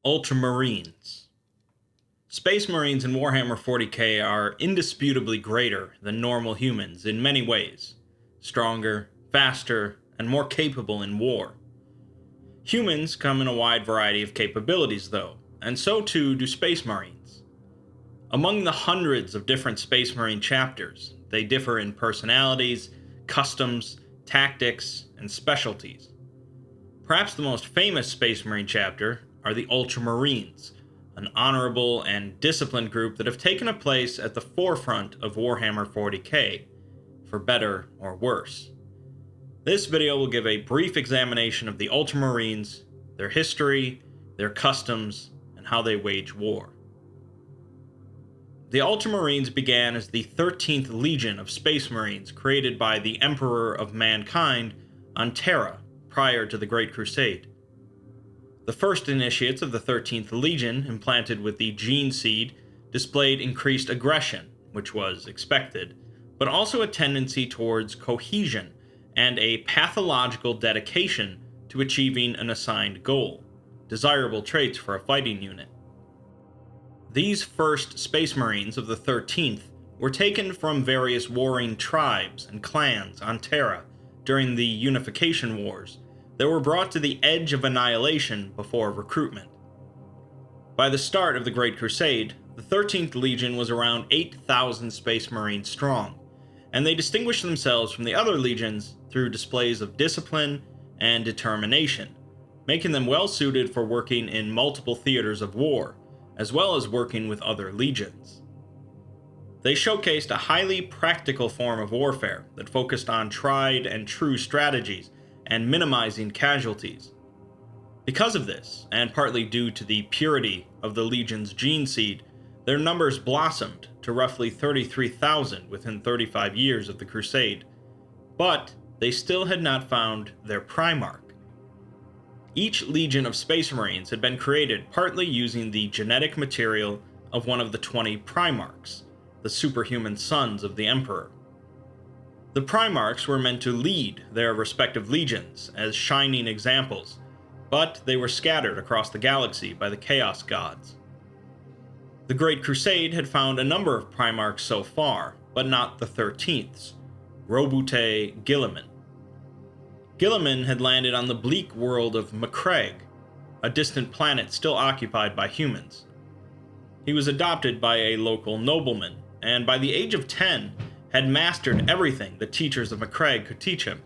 Ultramarines. Space Marines in Warhammer 40k are indisputably greater than normal humans in many ways. Stronger, faster, and more capable in war. Humans come in a wide variety of capabilities though, and so too do Space Marines. Among the hundreds of different Space Marine chapters, they differ in personalities, customs, tactics, and specialties. Perhaps the most famous Space Marine chapter are the Ultramarines, an honorable and disciplined group that have taken a place at the forefront of Warhammer 40k, for better or worse. This video will give a brief examination of the Ultramarines, their history, their customs, and how they wage war. The Ultramarines began as the 13th Legion of Space Marines created by the Emperor of Mankind on Terra prior to the Great Crusade. The first initiates of the 13th Legion, implanted with the gene seed, displayed increased aggression, which was expected, but also a tendency towards cohesion and a pathological dedication to achieving an assigned goal, desirable traits for a fighting unit. These first Space Marines of the 13th were taken from various warring tribes and clans on Terra during the Unification Wars that were brought to the edge of annihilation before recruitment. By the start of the Great Crusade, the 13th Legion was around 8,000 Space Marines strong, and they distinguished themselves from the other legions through displays of discipline and determination, making them well suited for working in multiple theaters of war, as well as working with other legions. They showcased a highly practical form of warfare that focused on tried and true strategies and minimizing casualties. Because of this, and partly due to the purity of the Legion's gene seed, their numbers blossomed to roughly 33,000 within 35 years of the Crusade, but they still had not found their Primarch. Each Legion of Space Marines had been created partly using the genetic material of one of the 20 Primarchs, the superhuman sons of the Emperor. The Primarchs were meant to lead their respective legions as shining examples, but they were scattered across the galaxy by the Chaos Gods. The Great Crusade had found a number of Primarchs so far, but not the 13th's, Robute Guilliman. Guilliman had landed on the bleak world of Macragge, a distant planet still occupied by humans. He was adopted by a local nobleman, and by the age of 10, had mastered everything the teachers of Macragge could teach him.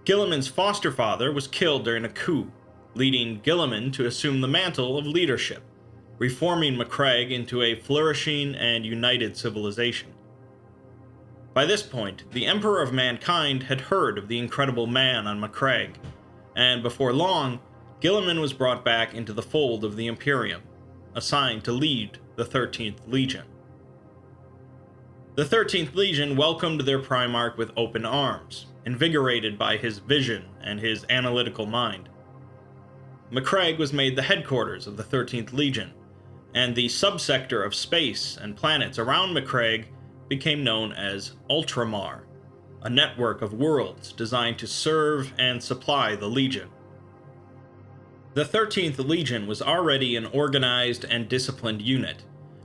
Guilliman's foster father was killed during a coup, leading Guilliman to assume the mantle of leadership, reforming Macragge into a flourishing and united civilization. By this point, the Emperor of Mankind had heard of the incredible man on Macragge, and before long, Guilliman was brought back into the fold of the Imperium, assigned to lead the 13th Legion. The 13th Legion welcomed their Primarch with open arms, invigorated by his vision and his analytical mind. Macragge was made the headquarters of the 13th Legion, and the subsector of space and planets around Macragge became known as Ultramar, a network of worlds designed to serve and supply the Legion. The 13th Legion was already an organized and disciplined unit,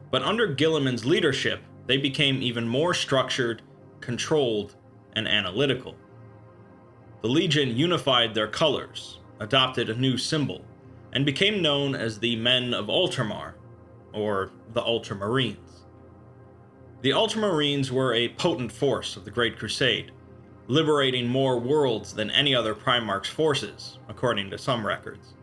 but under Guilliman's leadership, they became even more structured, controlled, and analytical. The Legion unified their colors, adopted a new symbol, and became known as the Men of Ultramar, or the Ultramarines. The Ultramarines were a potent force of the Great Crusade, liberating more worlds than any other Primarch's forces, according to some records.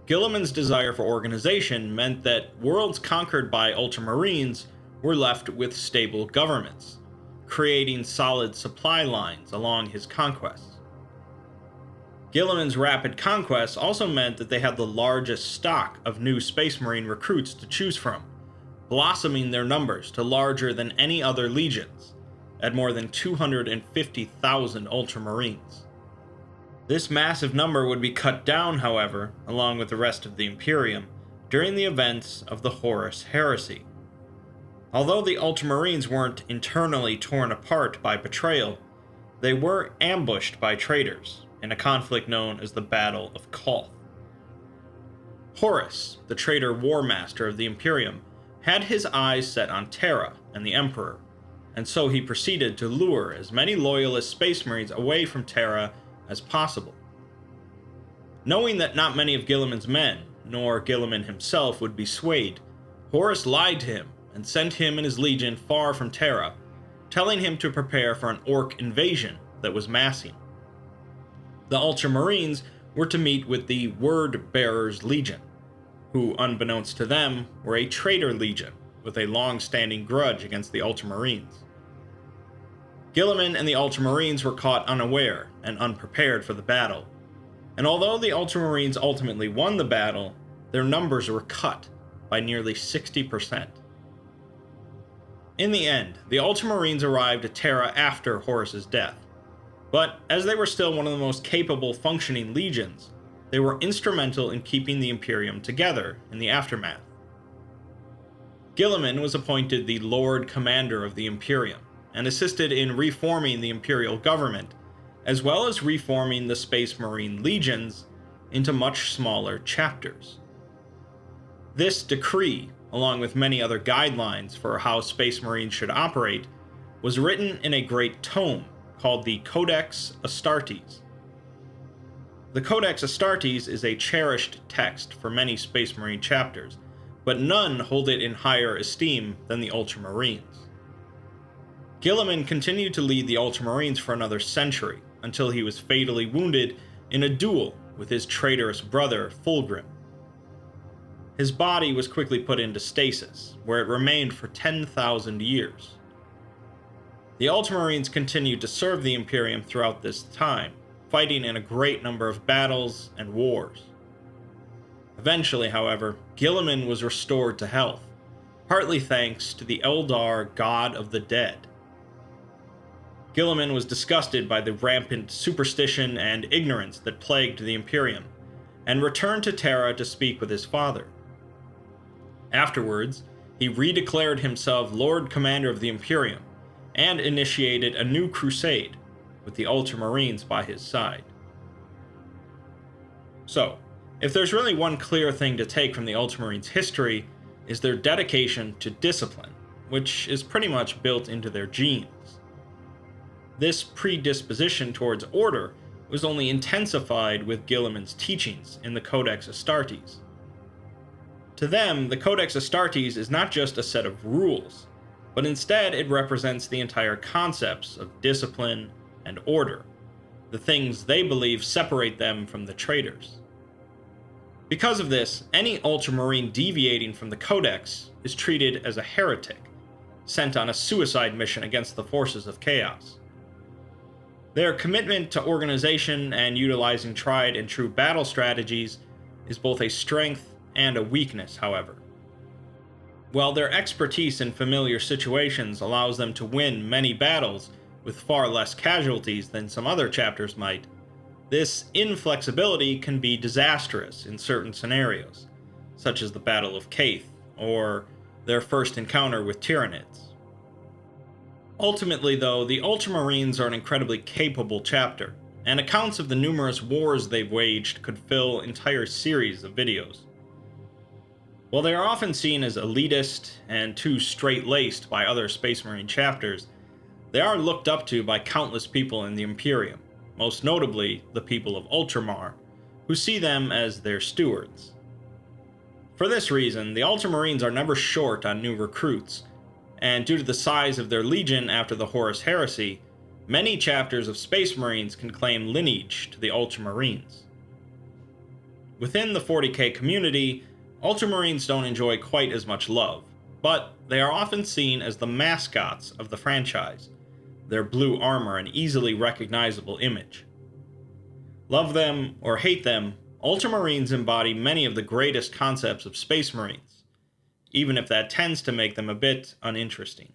Guilliman's desire for organization meant that worlds conquered by Ultramarines were left with stable governments, creating solid supply lines along his conquests. Guilliman's rapid conquests also meant that they had the largest stock of new Space Marine recruits to choose from, blossoming their numbers to larger than any other legions, at more than 250,000 Ultramarines. This massive number would be cut down, however, along with the rest of the Imperium, during the events of the Horus Heresy. Although the Ultramarines weren't internally torn apart by betrayal, they were ambushed by traitors in a conflict known as the Battle of Kolth. Horus, the traitor war master of the Imperium, had his eyes set on Terra and the Emperor, and so he proceeded to lure as many loyalist Space Marines away from Terra as possible. Knowing that not many of Guilliman's men, nor Guilliman himself, would be swayed, Horus lied to him and sent him and his legion far from Terra, telling him to prepare for an orc invasion that was massing. The Ultramarines were to meet with the Word Bearers Legion, who, unbeknownst to them, were a traitor legion with a long-standing grudge against the Ultramarines. Guilliman and the Ultramarines were caught unaware and unprepared for the battle, and although the Ultramarines ultimately won the battle, their numbers were cut by nearly 60%. In the end, the Ultramarines arrived at Terra after Horus's death, but as they were still one of the most capable functioning legions, they were instrumental in keeping the Imperium together in the aftermath. Guilliman was appointed the Lord Commander of the Imperium, and assisted in reforming the Imperial government, as well as reforming the Space Marine legions into much smaller chapters. This decree, along with many other guidelines for how Space Marines should operate, was written in a great tome called the Codex of Starties. The Codex of Starties is a cherished text for many Space Marine chapters, but none hold it in higher esteem than the Ultramarines. Guilliman continued to lead the Ultramarines for another century, until he was fatally wounded in a duel with his traitorous brother, Fulgrim. His body was quickly put into stasis, where it remained for 10,000 years. The Ultramarines continued to serve the Imperium throughout this time, fighting in a great number of battles and wars. Eventually, however, Guilliman was restored to health, partly thanks to the Eldar god of the dead. Guilliman was disgusted by the rampant superstition and ignorance that plagued the Imperium, and returned to Terra to speak with his father. Afterwards, he redeclared himself Lord Commander of the Imperium, and initiated a new crusade, with the Ultramarines by his side. So, if there's really one clear thing to take from the Ultramarines' history, is their dedication to discipline, which is pretty much built into their genes. This predisposition towards order was only intensified with Guilliman's teachings in the Codex of Starties. To them, the Codex of Starties is not just a set of rules, but instead it represents the entire concepts of discipline and order, the things they believe separate them from the traitors. Because of this, any Ultramarine deviating from the Codex is treated as a heretic, sent on a suicide mission against the forces of chaos. Their commitment to organization and utilizing tried and true battle strategies is both a strength and a weakness, however. While their expertise in familiar situations allows them to win many battles with far less casualties than some other chapters might, this inflexibility can be disastrous in certain scenarios, such as the Battle of Caith, or their first encounter with Tyranids. Ultimately, though, the Ultramarines are an incredibly capable chapter, and accounts of the numerous wars they've waged could fill entire series of videos. While they are often seen as elitist and too straight-laced by other Space Marine chapters, they are looked up to by countless people in the Imperium, most notably the people of Ultramar, who see them as their stewards. For this reason, the Ultramarines are never short on new recruits, and due to the size of their legion after the Horus Heresy, many chapters of Space Marines can claim lineage to the Ultramarines. Within the 40k community, Ultramarines don't enjoy quite as much love, but they are often seen as the mascots of the franchise, their blue armor an easily recognizable image. Love them or hate them, Ultramarines embody many of the greatest concepts of Space Marines, even if that tends to make them a bit uninteresting.